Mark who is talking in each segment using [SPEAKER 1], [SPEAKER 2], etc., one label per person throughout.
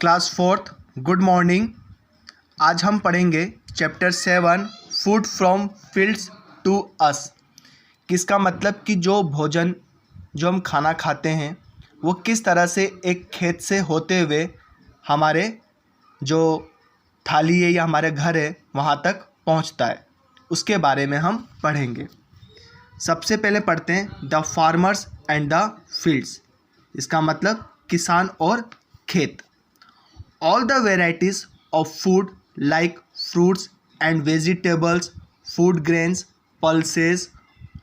[SPEAKER 1] Class fourth good morning. आज हम पढ़ेंगे chapter 7 food from fields to us. किसका मतलब कि जो भोजन जो हम खाना खाते हैं वो किस तरह से एक खेत से होते हुए हमारे जो थाली है या हमारे घर है वहाँ तक पहुँचता है, उसके बारे में हम पढ़ेंगे। सबसे पहले पढ़ते हैं the farmers and the fields. इसका मतलब किसान और खेत। All the varieties of food like fruits and vegetables, food grains, pulses,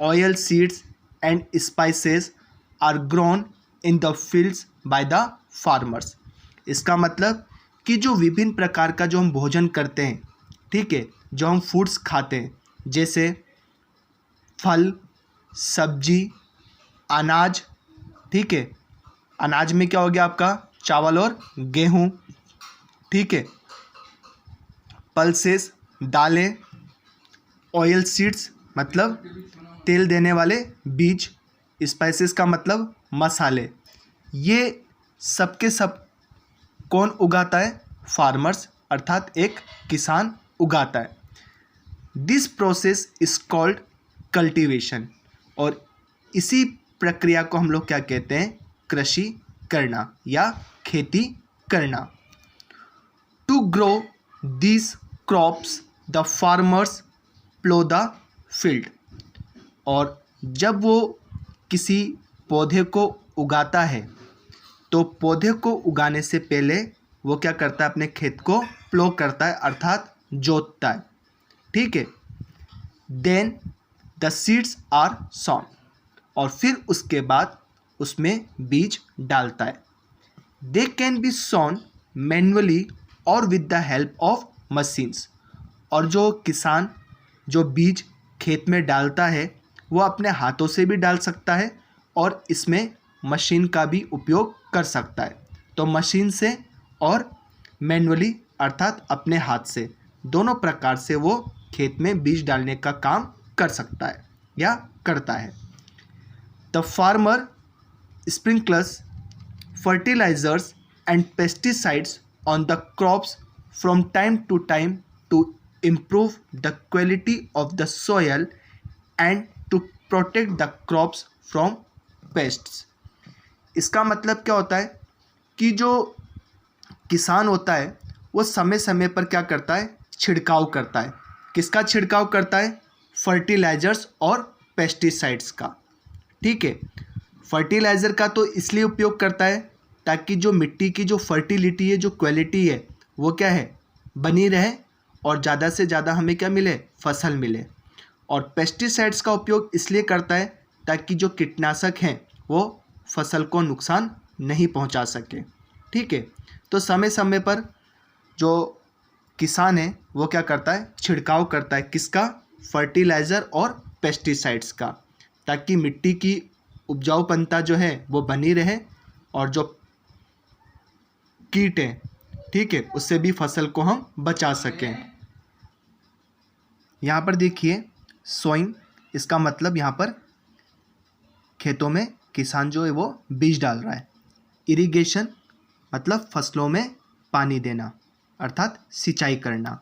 [SPEAKER 1] oil seeds and spices are grown in the fields by the farmers। इसका मतलब कि जो विभिन्न प्रकार का जो हम भोजन करते हैं, ठीक है, जो हम फूड्स खाते हैं जैसे फल, सब्जी, अनाज, ठीक है, अनाज में क्या हो गया आपका चावल और गेहूँ, ठीक है, पल्सेस दालें, ऑयल सीड्स मतलब तेल देने वाले बीज, स्पाइसेस का मतलब मसाले, ये सब के सब कौन उगाता है? फार्मर्स अर्थात एक किसान उगाता है। This process is called cultivation और इसी प्रक्रिया को हम लोग क्या कहते हैं? कृषि करना या खेती करना। To grow these crops, the farmers plow the field। और जब वो किसी पौधे को उगाता है तो पौधे को उगाने से पहले वो क्या करता है? अपने खेत को प्लो करता है अर्थात जोतता है, ठीक है। Then the seeds are sown और फिर उसके बाद उसमें बीज डालता है। They can be sown manually और with the help of machines. और जो किसान जो बीज खेत में डालता है वो अपने हाथों से भी डाल सकता है और इसमें मशीन का भी उपयोग कर सकता है। तो मशीन से और मैनुअली अर्थात अपने हाथ से, दोनों प्रकार से वो खेत में बीज डालने का काम कर सकता है या करता है। The farmer sprinklers fertilizers and pesticides on the crops from time to time to improve the quality of the soil and to protect the crops from pests। इसका मतलब क्या होता है कि जो किसान होता है वो समय समय पर क्या करता है? छिड़काव करता है। किसका छिड़काव करता है? फर्टिलाइजर्स और पेस्टिसाइड्स का, ठीक है। फर्टिलाइज़र का तो इसलिए उपयोग करता है ताकि जो मिट्टी की जो फर्टिलिटी है, जो क्वालिटी है, वो क्या है? बनी रहे और ज़्यादा से ज़्यादा हमें क्या मिले? फसल मिले। और पेस्टिसाइड्स का उपयोग इसलिए करता है ताकि जो कीटनाशक हैं वो फसल को नुकसान नहीं पहुंचा सके, ठीक है। तो समय समय पर जो किसान है वो क्या करता है? छिड़काव करता है। किसका? फर्टिलाइज़र और पेस्टिसाइड्स का, ताकि मिट्टी की उपजाऊपनता जो है वो बनी रहे और जो कीट हैं, ठीक है, उससे भी फसल को हम बचा सकें। यहाँ पर देखिए सोइंग, इसका मतलब यहाँ पर खेतों में किसान जो है वो बीज डाल रहा है। इरिगेशन मतलब फसलों में पानी देना अर्थात सिंचाई करना।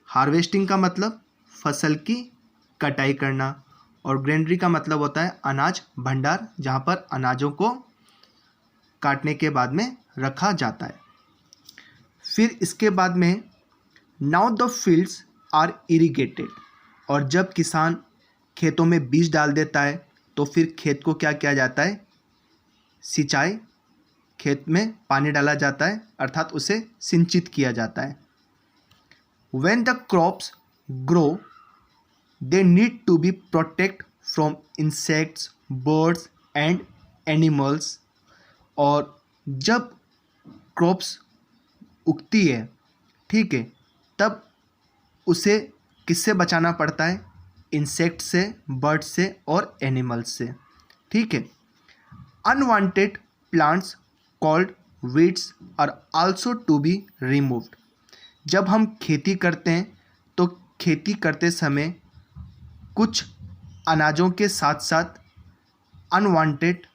[SPEAKER 1] हार्वेस्टिंग का मतलब फसल की कटाई करना। और ग्रेनरी का मतलब होता है अनाज भंडार, जहाँ पर अनाजों को काटने के बाद में रखा जाता है। फिर इसके बाद में now the fields are irrigated. और जब किसान खेतों में बीज डाल देता है तो फिर खेत को क्या किया जाता है? सिंचाई, खेत में पानी डाला जाता है अर्थात उसे सिंचित किया जाता है। When the crops grow they need to be protect from insects, birds and animals. और जब क्रॉप्स उगती है, ठीक है, तब उसे किससे बचाना पड़ता है? इंसेक्ट से, बर्ड से और एनिमल्स से, ठीक है। Unwanted plants called weeds are also to be removed. जब हम खेती करते हैं तो खेती करते समय कुछ अनाजों के साथ साथ अनवांटेड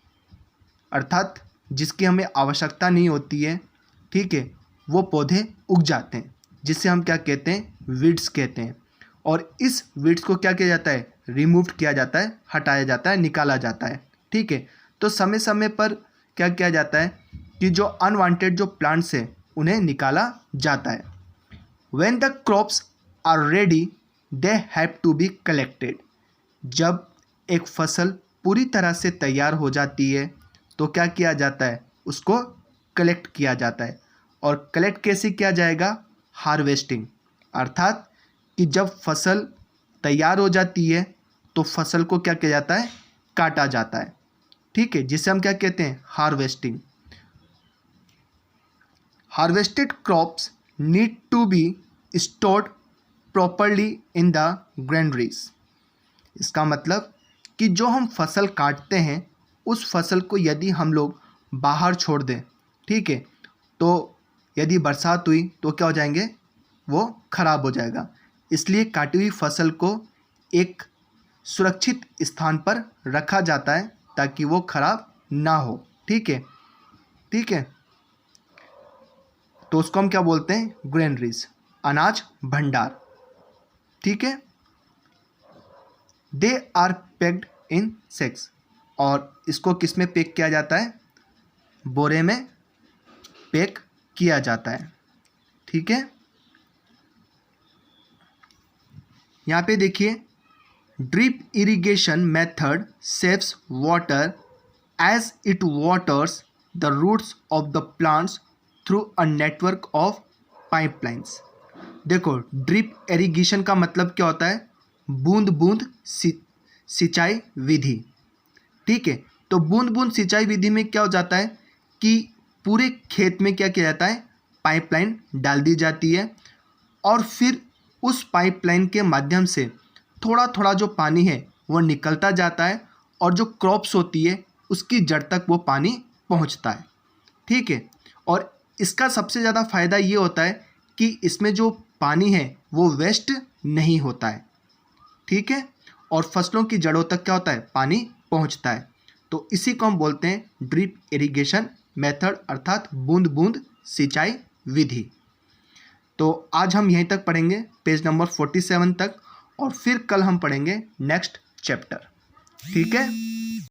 [SPEAKER 1] अर्थात जिसकी हमें आवश्यकता नहीं होती है ठीक है, वो पौधे उग जाते हैं, जिससे हम क्या कहते हैं, वीड्स कहते हैं। और इस वीड्स को क्या किया जाता है, रिमूव किया जाता है, हटाया जाता है, निकाला जाता है। ठीक है, तो समय समय पर क्या किया जाता है कि जो अनवांटेड जो प्लांट्स हैं उन्हें निकाला जाता है। When the crops are ready they have to be collected. जब एक फसल पूरी तरह से तैयार हो जाती है तो क्या किया जाता है, उसको कलेक्ट किया जाता है। और कलेक्ट कैसे किया जाएगा, हार्वेस्टिंग, अर्थात कि जब फसल तैयार हो जाती है तो फसल को क्या किया जाता है, काटा जाता है। ठीक है, जिसे हम क्या कहते हैं, harvesting. Harvested crops need to be stored properly in the granaries. इसका मतलब कि जो हम फसल काटते हैं उस फसल को यदि हम लोग बाहर छोड़ दें, ठीक है, तो यदि बरसात हुई तो क्या हो जाएंगे, वो खराब हो जाएगा। इसलिए काटी हुई फसल को एक सुरक्षित स्थान पर रखा जाता है ताकि वो खराब ना हो। ठीक है, ठीक है, तो उसको हम क्या बोलते हैं, ग्रेनरीज, अनाज भंडार। ठीक है, दे आर पैक्ड इन सैक्स, और इसको किस में पैक किया जाता है, बोरे में पैक किया जाता है। ठीक है, यहाँ पे देखिए, drip irrigation method saves water as it waters the roots of the plants through a network of pipelines. देखो, ड्रिप इरिगेशन का मतलब क्या होता है, बूंद बूंद सिंचाई विधि। ठीक है, तो बूंद बूंद सिंचाई विधि में क्या हो जाता है कि पूरे खेत में क्या किया जाता है, पाइपलाइन डाल दी जाती है और फिर उस पाइपलाइन के माध्यम से थोड़ा थोड़ा जो पानी है वो निकलता जाता है और जो क्रॉप्स होती है उसकी जड़ तक वो पानी पहुंचता है। ठीक है, और इसका सबसे ज़्यादा फ़ायदा ये होता है कि इसमें जो पानी है वो वेस्ट नहीं होता है। ठीक है, और फसलों की जड़ों तक क्या होता है, पानी पहुंचता है। तो इसी को हम बोलते हैं ड्रिप इरिगेशन मेथड, अर्थात बूंद बूंद सिंचाई विधि। तो आज हम यहीं तक पढ़ेंगे, पेज नंबर 47 तक, और फिर कल हम पढ़ेंगे नेक्स्ट चैप्टर। ठीक है।